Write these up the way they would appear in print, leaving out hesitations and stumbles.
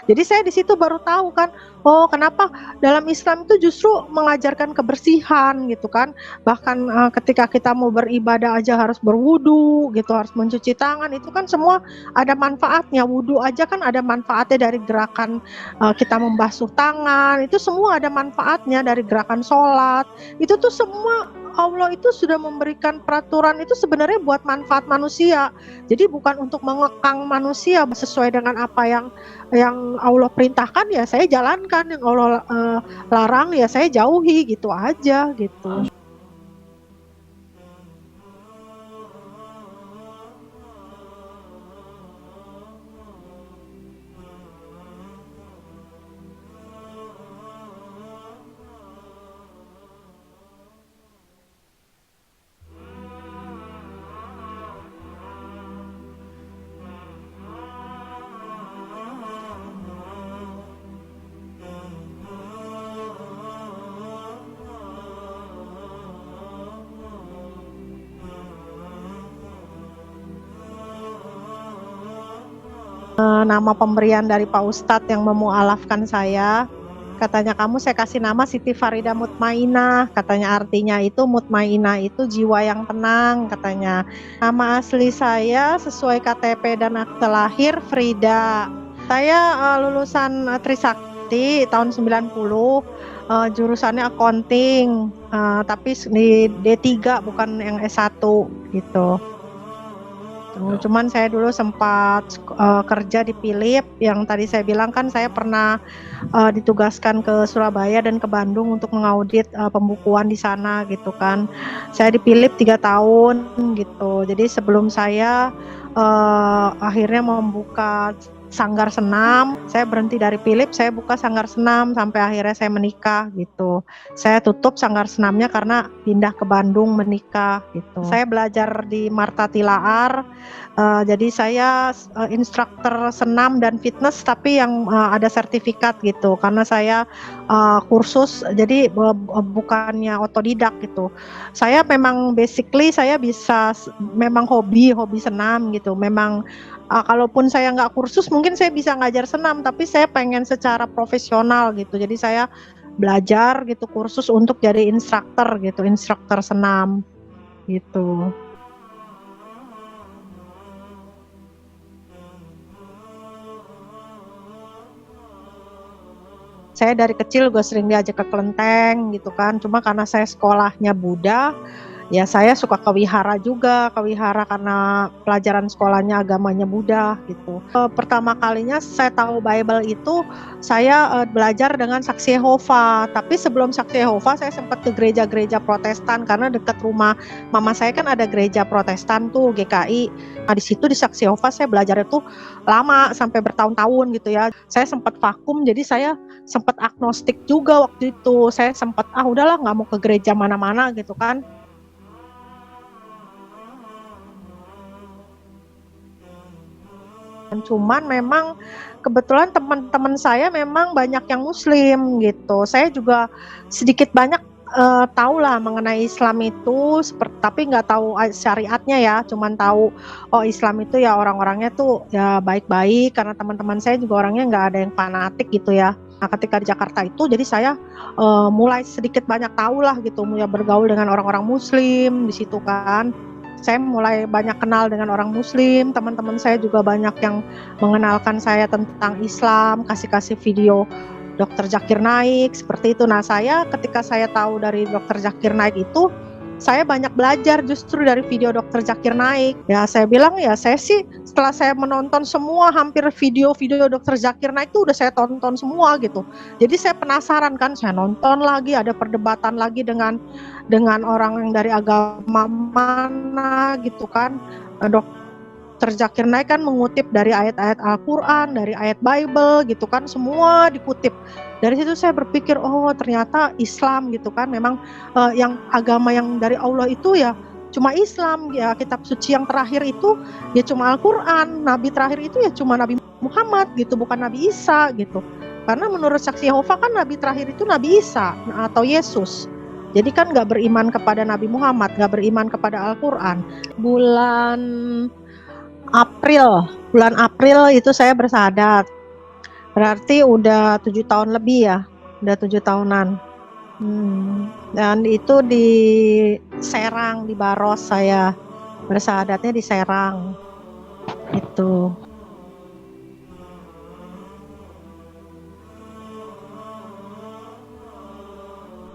Jadi saya di situ baru tahu kan, oh kenapa dalam Islam itu justru mengajarkan kebersihan gitu kan. Bahkan, ketika kita mau beribadah aja harus berwudu gitu, harus mencuci tangan, itu kan semua ada manfaatnya. Wudu aja kan ada manfaatnya dari gerakan, kita membasuh tangan, itu semua ada manfaatnya dari gerakan sholat. Itu tuh semua Allah itu sudah memberikan peraturan itu sebenarnya buat manfaat manusia. Jadi bukan untuk mengekang manusia sesuai dengan apa yang Allah perintahkan ya saya jalankan, yang Allah larang ya saya jauhi gitu aja gitu. Nama pemberian dari Pak Ustadz yang memualafkan saya, katanya kamu saya kasih nama Siti Farida Mutmainah, katanya artinya itu mutmainah itu jiwa yang tenang katanya. Nama asli saya sesuai KTP dan akte lahir Frida. Saya lulusan Trisakti tahun 90, jurusannya accounting, tapi di D3 bukan yang S1 gitu. Cuman saya dulu sempat kerja di Philip, yang tadi saya bilang kan saya pernah ditugaskan ke Surabaya dan ke Bandung untuk mengaudit pembukuan di sana gitu kan. Saya di Philip 3 tahun gitu. Jadi sebelum saya akhirnya membuka sanggar senam, saya berhenti dari Philip, saya buka sanggar senam sampai akhirnya saya menikah gitu. Saya tutup sanggar senamnya karena pindah ke Bandung menikah gitu. Saya belajar di Marta Tilaar, jadi saya instruktur senam dan fitness tapi yang ada sertifikat gitu, karena saya kursus jadi bukannya otodidak gitu. Saya memang basically saya bisa memang hobi senam gitu. Memang kalaupun saya nggak kursus mungkin saya bisa ngajar senam, tapi saya pengen secara profesional gitu. Jadi saya belajar gitu kursus untuk jadi instruktur gitu, instruktur senam gitu. Saya dari kecil gue sering diajak ke kelenteng gitu kan, cuma karena saya sekolahnya Buddha, ya saya suka ke wihara juga, ke wihara karena pelajaran sekolahnya agamanya Buddha gitu. Pertama kalinya saya tahu Bible itu saya belajar dengan Saksi Yehova, tapi sebelum Saksi Yehova saya sempat ke gereja-gereja Protestan karena dekat rumah mama saya kan ada gereja Protestan tuh GKI. Nah di situ di Saksi Yehova saya belajar itu lama sampai bertahun-tahun gitu ya. Saya sempat vakum, jadi saya sempat agnostik juga waktu itu. Saya sempat udahlah nggak mau ke gereja mana-mana gitu kan. Cuman memang kebetulan teman-teman saya memang banyak yang muslim gitu. Saya juga sedikit banyak tahu lah mengenai Islam itu, tapi nggak tahu syariatnya ya, cuman tahu oh Islam itu ya orang-orangnya tuh ya baik-baik, karena teman-teman saya juga orangnya nggak ada yang fanatik gitu ya. Nah, ketika di Jakarta itu jadi saya mulai sedikit banyak tahu lah gitu, ya bergaul dengan orang-orang muslim di situ kan. Saya mulai banyak kenal dengan orang muslim, teman-teman saya juga banyak yang mengenalkan saya tentang Islam, kasih-kasih video Dr. Zakir Naik seperti itu. Nah saya ketika saya tahu dari Dr. Zakir Naik itu, saya banyak belajar justru dari video Dr. Zakir Naik. Ya saya bilang ya saya sih setelah saya menonton semua hampir video-video Dr. Zakir Naik itu udah saya tonton semua gitu. Jadi saya penasaran kan, saya nonton lagi, ada perdebatan lagi dengan orang yang dari agama mana gitu kan. Dr. Zakir Naik kan mengutip dari ayat-ayat Al-Quran, dari ayat Bible gitu kan, semua dikutip. Dari situ saya berpikir, oh ternyata Islam gitu kan, memang yang agama yang dari Allah itu ya cuma Islam, ya kitab suci yang terakhir itu ya cuma Al-Quran, Nabi terakhir itu ya cuma Nabi Muhammad gitu, bukan Nabi Isa gitu. Karena menurut saksi Yehova kan Nabi terakhir itu Nabi Isa atau Yesus. Jadi kan nggak beriman kepada Nabi Muhammad, nggak beriman kepada Al-Quran. Bulan April itu saya bersahadat. Berarti udah 7 tahun lebih ya, udah 7 tahunan. Dan itu di Serang, di Baros saya bersahadatnya di Serang. Itu.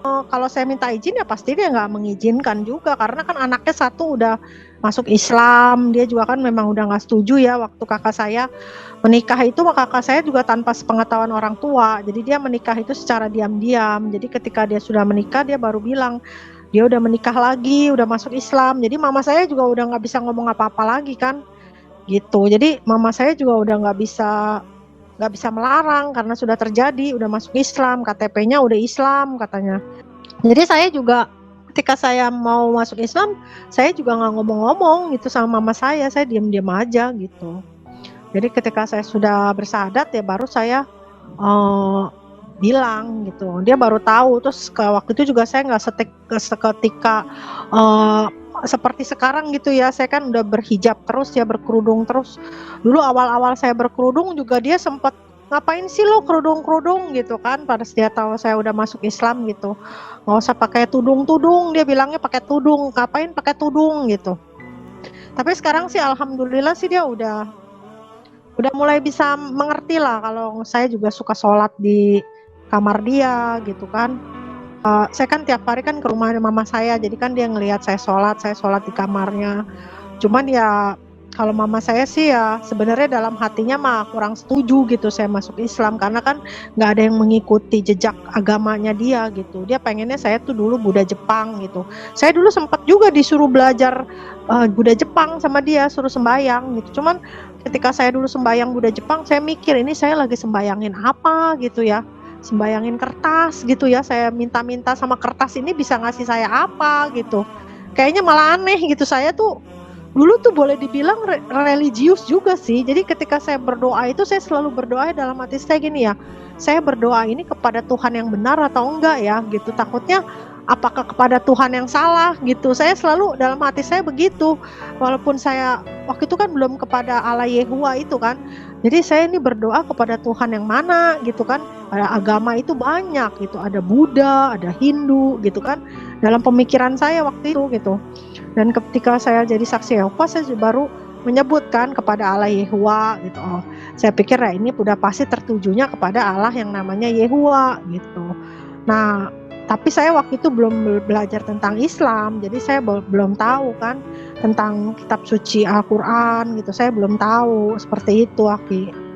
Kalau saya minta izin ya pasti dia nggak mengizinkan juga, karena kan anaknya satu udah masuk Islam, dia juga kan memang udah nggak setuju ya. Waktu kakak saya menikah itu, kakak saya juga tanpa sepengetahuan orang tua, jadi dia menikah itu secara diam-diam. Jadi ketika dia sudah menikah, dia baru bilang dia udah menikah lagi, udah masuk Islam. Jadi mama saya juga udah nggak bisa ngomong apa-apa lagi kan, gitu. Jadi mama saya juga udah nggak bisa melarang karena sudah terjadi, udah masuk Islam, KTP-nya udah Islam katanya. Jadi saya juga ketika saya mau masuk Islam, saya juga nggak ngomong-ngomong gitu sama mama saya diam-diam aja gitu. Jadi ketika saya sudah bersahadat ya baru saya bilang gitu. Dia baru tahu, terus waktu itu juga saya nggak seketika seperti sekarang gitu ya. Saya kan udah berhijab terus ya, berkerudung terus. Dulu awal-awal saya berkerudung juga dia sempat, ngapain sih lo kerudung-kerudung gitu kan, pada dia tahu saya udah masuk Islam gitu. Nggak usah pakai tudung-tudung, dia bilangnya pakai tudung, ngapain pakai tudung gitu. Tapi sekarang sih alhamdulillah sih dia udah mulai bisa mengerti lah kalau saya juga suka sholat di kamar dia gitu kan. Saya kan tiap hari kan ke rumah mama saya, jadi kan dia ngelihat saya sholat di kamarnya. Cuman ya kalau mama saya sih ya sebenarnya dalam hatinya mah kurang setuju gitu saya masuk Islam, karena kan nggak ada yang mengikuti jejak agamanya dia gitu. Dia pengennya saya tuh dulu Buddha Jepang gitu. Saya dulu sempat juga disuruh belajar Buddha Jepang sama dia, suruh sembayang gitu. Cuman ketika saya dulu sembayang Buddha Jepang, saya mikir ini saya lagi sembayangin apa gitu ya. Sembayangin kertas gitu ya, saya minta-minta sama kertas ini bisa ngasih saya apa gitu. Kayaknya malah aneh gitu. Saya tuh dulu tuh boleh dibilang religius juga sih. Jadi ketika saya berdoa itu saya selalu berdoa dalam hati saya gini ya, saya berdoa ini kepada Tuhan yang benar atau enggak ya gitu. Takutnya apakah kepada Tuhan yang salah gitu. Saya selalu dalam hati saya begitu. Walaupun saya waktu itu kan belum kepada Allah Yehuwa itu kan. Jadi saya ini berdoa kepada Tuhan yang mana gitu kan. Ada agama itu banyak gitu. Ada Buddha, ada Hindu gitu kan. Dalam pemikiran saya waktu itu gitu. Dan ketika saya jadi saksi Yehova, saya baru menyebutkan kepada Allah Yehuwa gitu. Oh, saya pikir ya ini udah pasti tertujunya kepada Allah yang namanya Yehuwa gitu. Nah, tapi saya waktu itu belum belajar tentang Islam, jadi saya belum tahu kan tentang kitab suci Al-Quran gitu. Saya belum tahu seperti itu, Aki.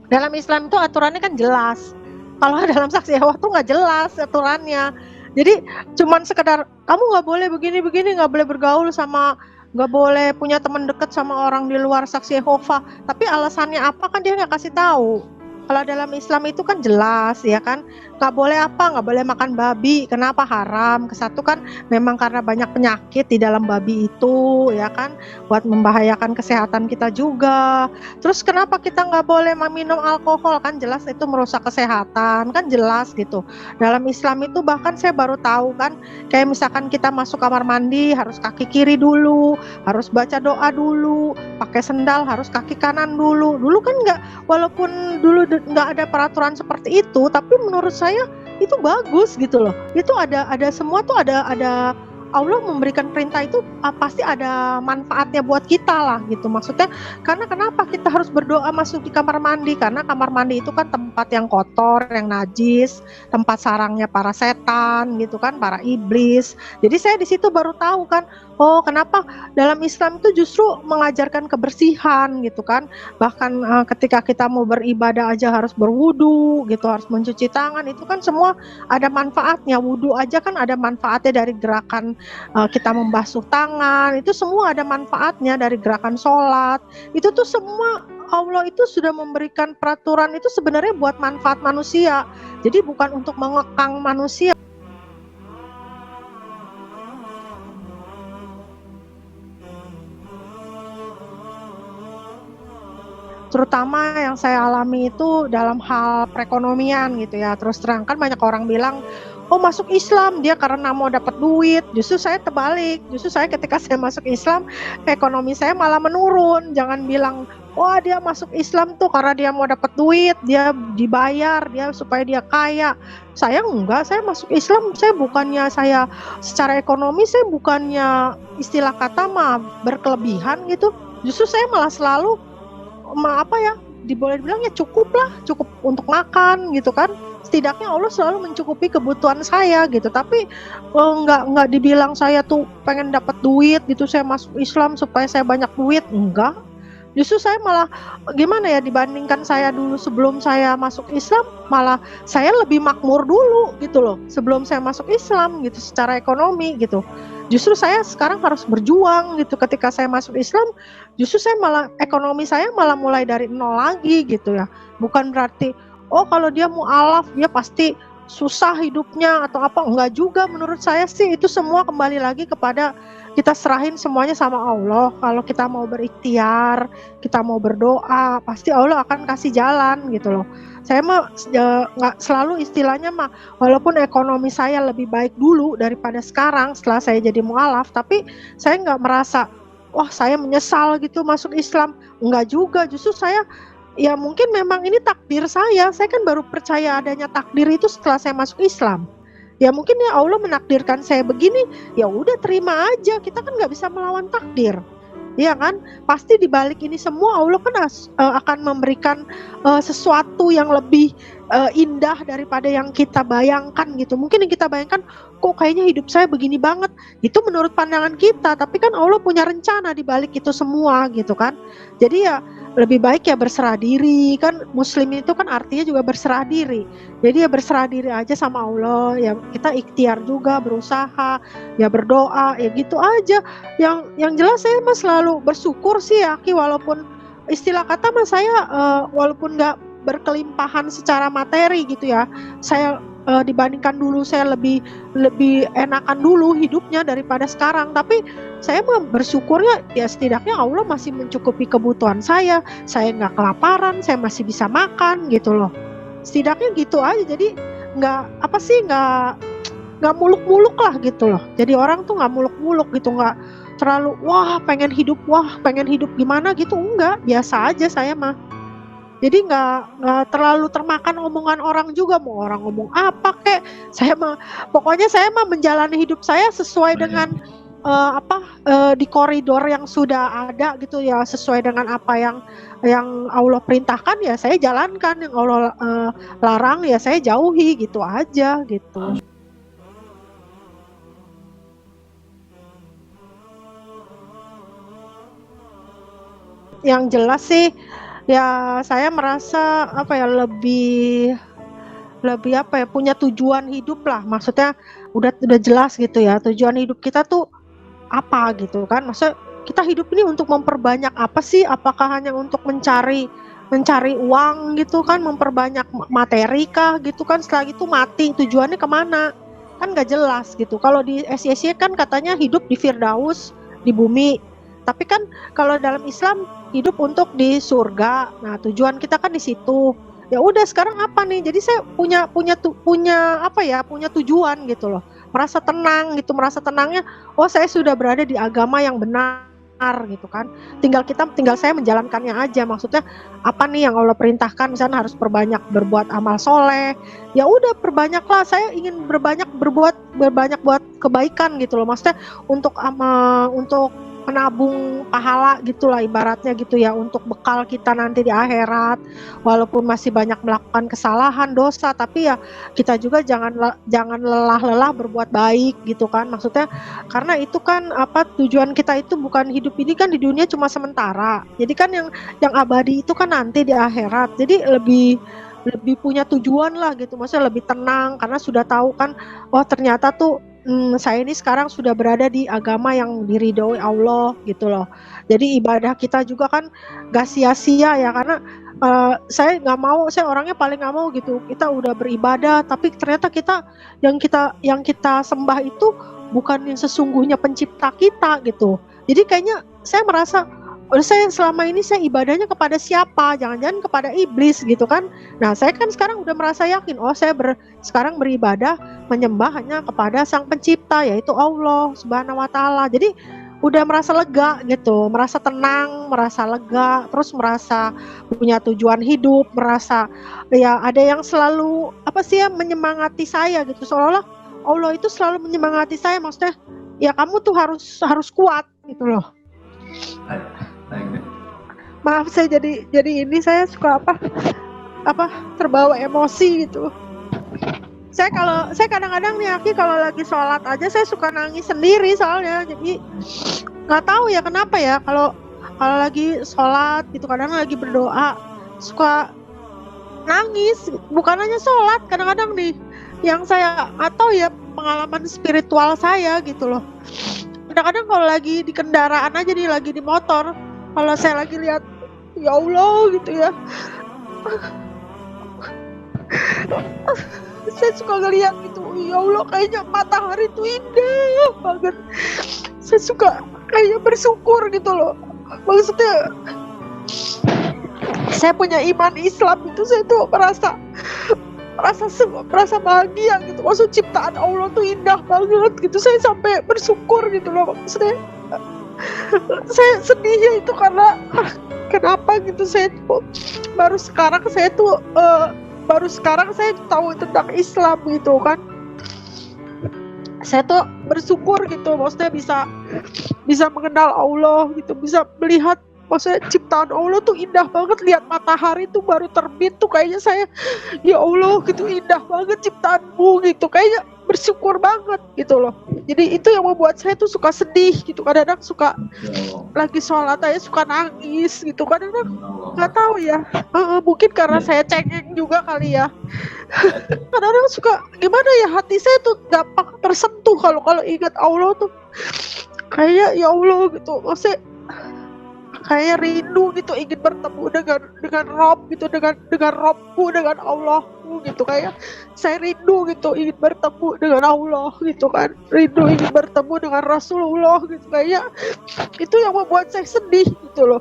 Dalam Islam itu aturannya kan jelas. Kalau dalam saksi Yehova tuh nggak jelas aturannya. Jadi cuman sekedar kamu nggak boleh begini-begini, nggak boleh bergaul sama, nggak boleh punya teman dekat sama orang di luar saksi Yehova. Tapi alasannya apa kan dia nggak kasih tahu. Kalau dalam Islam itu kan jelas ya kan, nggak boleh apa, nggak boleh makan babi. Kenapa haram? Kesatu kan memang karena banyak penyakit di dalam babi itu ya kan, buat membahayakan kesehatan kita juga. Terus kenapa kita nggak boleh minum alkohol, kan jelas itu merusak kesehatan, kan jelas gitu. Dalam Islam itu bahkan saya baru tahu kan, kayak misalkan kita masuk kamar mandi harus kaki kiri dulu, harus baca doa dulu, pakai sendal harus kaki kanan dulu. Dulu kan nggak, walaupun dulu nggak ada peraturan seperti itu, tapi menurut saya itu bagus gitu loh. Itu ada semua tuh ada Allah memberikan perintah itu pasti ada manfaatnya buat kita lah gitu. Maksudnya karena kenapa kita harus berdoa masuk di kamar mandi? Karena kamar mandi itu kan tempat yang kotor, yang najis, tempat sarangnya para setan gitu kan, para iblis. Jadi saya di situ baru tahu kan, oh kenapa dalam Islam itu justru mengajarkan kebersihan gitu kan. Bahkan ketika kita mau beribadah aja harus berwudu gitu, harus mencuci tangan, itu kan semua ada manfaatnya. Wudu aja kan ada manfaatnya dari gerakan kita membasuh tangan, itu semua ada manfaatnya dari gerakan sholat. Itu tuh semua Allah itu sudah memberikan peraturan itu sebenarnya buat manfaat manusia. Jadi bukan untuk mengekang manusia. terutama yang saya alami itu dalam hal perekonomian gitu ya. Terus terang kan banyak orang bilang, oh masuk Islam dia karena mau dapat duit. Justru saya terbalik, justru saya ketika saya masuk Islam, ekonomi saya malah menurun. Jangan bilang, wah dia masuk Islam tuh karena dia mau dapat duit, dia dibayar, dia supaya dia kaya. Saya enggak, saya masuk Islam, saya bukannya saya secara ekonomi, saya bukannya istilah kata mah berkelebihan gitu. Justru saya malah selalu apa ya, boleh dibilang ya cukup lah, cukup untuk makan gitu kan. Setidaknya Allah selalu mencukupi kebutuhan saya gitu. Tapi nggak dibilang saya tuh pengen dapat duit gitu, saya masuk Islam supaya saya banyak duit, enggak. Justru saya malah gimana ya, dibandingkan saya dulu sebelum saya masuk Islam, malah saya lebih makmur dulu gitu loh sebelum saya masuk Islam gitu secara ekonomi gitu. Justru saya sekarang harus berjuang gitu. Ketika saya masuk Islam, justru saya malah ekonomi saya malah mulai dari nol lagi gitu ya. Bukan berarti oh kalau dia mualaf dia pasti susah hidupnya atau apa, enggak juga. Menurut saya sih itu semua kembali lagi kepada kita serahin semuanya sama Allah. Kalau kita mau berikhtiar, kita mau berdoa, pasti Allah akan kasih jalan gitu loh. Saya mah nggak selalu istilahnya mah, walaupun ekonomi saya lebih baik dulu daripada sekarang setelah saya jadi mualaf, tapi saya nggak merasa wah saya menyesal gitu masuk Islam. Enggak juga, justru saya ya mungkin memang ini takdir saya kan baru percaya adanya takdir itu setelah saya masuk Islam. Ya mungkin ya Allah menakdirkan saya begini, ya udah terima aja, kita kan nggak bisa melawan takdir. Iya kan? Pasti di balik ini semua Allah kan akan memberikan sesuatu yang lebih indah daripada yang kita bayangkan gitu. Mungkin yang kita bayangkan, kok kayaknya hidup saya begini banget. Itu menurut pandangan kita, tapi kan Allah punya rencana di balik itu semua gitu kan. Jadi ya lebih baik ya berserah diri, kan muslim itu kan artinya juga berserah diri. Jadi ya berserah diri aja sama Allah, ya kita ikhtiar juga, berusaha, ya berdoa, ya gitu aja. Yang jelas saya mah selalu bersyukur sih ya Ki, walaupun istilah kata mah saya walaupun nggak berkelimpahan secara materi gitu ya, saya dibandingkan dulu saya lebih enakan dulu hidupnya daripada sekarang, tapi saya mah bersyukurnya ya setidaknya Allah masih mencukupi kebutuhan saya nggak kelaparan, saya masih bisa makan gitu loh, setidaknya gitu aja. Jadi nggak muluk-muluk lah gitu loh. Jadi orang tuh nggak muluk-muluk gitu, nggak terlalu wah pengen hidup gimana gitu, enggak, biasa aja saya mah. Jadi nggak terlalu termakan omongan orang juga, mau orang ngomong apa kek, pokoknya saya mah menjalani hidup saya sesuai dengan di koridor yang sudah ada gitu ya, sesuai dengan apa yang Allah perintahkan ya saya jalankan, yang Allah larang ya saya jauhi gitu aja gitu. Yang jelas sih ya saya merasa lebih punya tujuan hidup lah, maksudnya udah jelas gitu ya tujuan hidup kita tuh apa gitu kan. Maksudnya kita hidup ini untuk memperbanyak apa sih, apakah hanya untuk mencari uang gitu kan, memperbanyak materi kah gitu kan, setelah itu mati tujuannya kemana kan nggak jelas gitu. Kalau di SYSY kan katanya hidup di Firdaus di bumi, tapi kan kalau dalam Islam hidup untuk di surga. Nah tujuan kita kan di situ. Ya udah sekarang apa nih, jadi saya punya tujuan gitu loh, merasa tenang gitu, merasa tenangnya oh saya sudah berada di agama yang benar gitu kan. Tinggal saya menjalankannya aja. Maksudnya apa nih yang Allah perintahkan, misalnya harus berbanyak berbuat amal soleh, ya udah perbanyaklah. Saya ingin berbuat buat kebaikan gitu loh, maksudnya untuk menabung pahala gitulah ibaratnya gitu ya, untuk bekal kita nanti di akhirat. Walaupun masih banyak melakukan kesalahan, dosa, tapi ya kita juga jangan lelah-lelah berbuat baik gitu kan. Maksudnya karena itu kan tujuan kita itu bukan hidup ini kan di dunia cuma sementara. Jadi kan yang abadi itu kan nanti di akhirat. Jadi lebih punya tujuan lah gitu, maksudnya lebih tenang karena sudah tahu kan, oh ternyata tuh saya ini sekarang sudah berada di agama yang diridhoi Allah gitu loh. Jadi ibadah kita juga kan gak sia-sia ya, karena saya orangnya paling gak mau gitu kita udah beribadah tapi ternyata yang kita sembah itu bukan yang sesungguhnya pencipta kita gitu. Jadi kayaknya saya merasa saya selama ini saya ibadahnya kepada siapa? Jangan-jangan kepada iblis gitu kan. Nah, saya kan sekarang udah merasa yakin, saya sekarang beribadah menyembah hanya kepada Sang Pencipta, yaitu Allah Subhanahu wa taala. Jadi udah merasa lega gitu, merasa tenang, merasa lega, terus merasa punya tujuan hidup, merasa ya ada yang selalu menyemangati saya gitu. Seolah-olah Allah itu selalu menyemangati saya, maksudnya ya kamu tuh harus kuat gitu loh. Maaf saya jadi ini saya suka terbawa emosi gitu. Saya kadang-kadang nih Aki, kalau lagi sholat aja saya suka nangis sendiri soalnya. Jadi nggak tahu ya kenapa ya, kalau lagi sholat gitu, kadang lagi berdoa suka nangis. Bukan hanya sholat, kadang-kadang nih yang saya nggak tahu ya, pengalaman spiritual saya gitu loh. Kadang-kadang kalau lagi di kendaraan aja nih, lagi di motor, kalau saya lagi lihat ya Allah gitu ya, saya suka ngeliat gitu, ya Allah kayaknya matahari itu indah banget. Saya suka kayak bersyukur gitu loh. Maksudnya saya punya iman Islam itu, saya tuh merasa bahagia gitu. Maksud ciptaan Allah tuh indah banget gitu. Saya sampai bersyukur gitu loh. Maksudnya saya sedihnya itu karena kenapa gitu, saya tuh baru sekarang saya tahu tentang Islam gitu kan. Saya tuh bersyukur gitu, maksudnya bisa mengenal Allah gitu, bisa melihat maksudnya ciptaan Allah tuh indah banget. Lihat matahari tuh baru terbit tuh kayaknya saya, ya Allah gitu, indah banget ciptaanmu gitu, kayaknya bersyukur banget gitu loh. Jadi itu yang membuat saya tuh suka sedih gitu, kadang-kadang suka lagi sholat aja suka nangis gitu, kadang-kadang nggak tahu ya, mungkin karena saya cengeng juga kali ya. Kadang-kadang suka gimana ya, hati saya tuh gampang tersentuh kalau ingat Allah tuh, kayak ya Allah gitu, maksudnya kayak rindu gitu, ingin bertemu dengan Rob gitu, dengan Robku, dengan Allahku gitu. Kayak saya rindu gitu, ingin bertemu dengan Allah gitu kan, rindu ingin bertemu dengan Rasulullah gitu. Kayak itu yang membuat saya sedih gitu loh.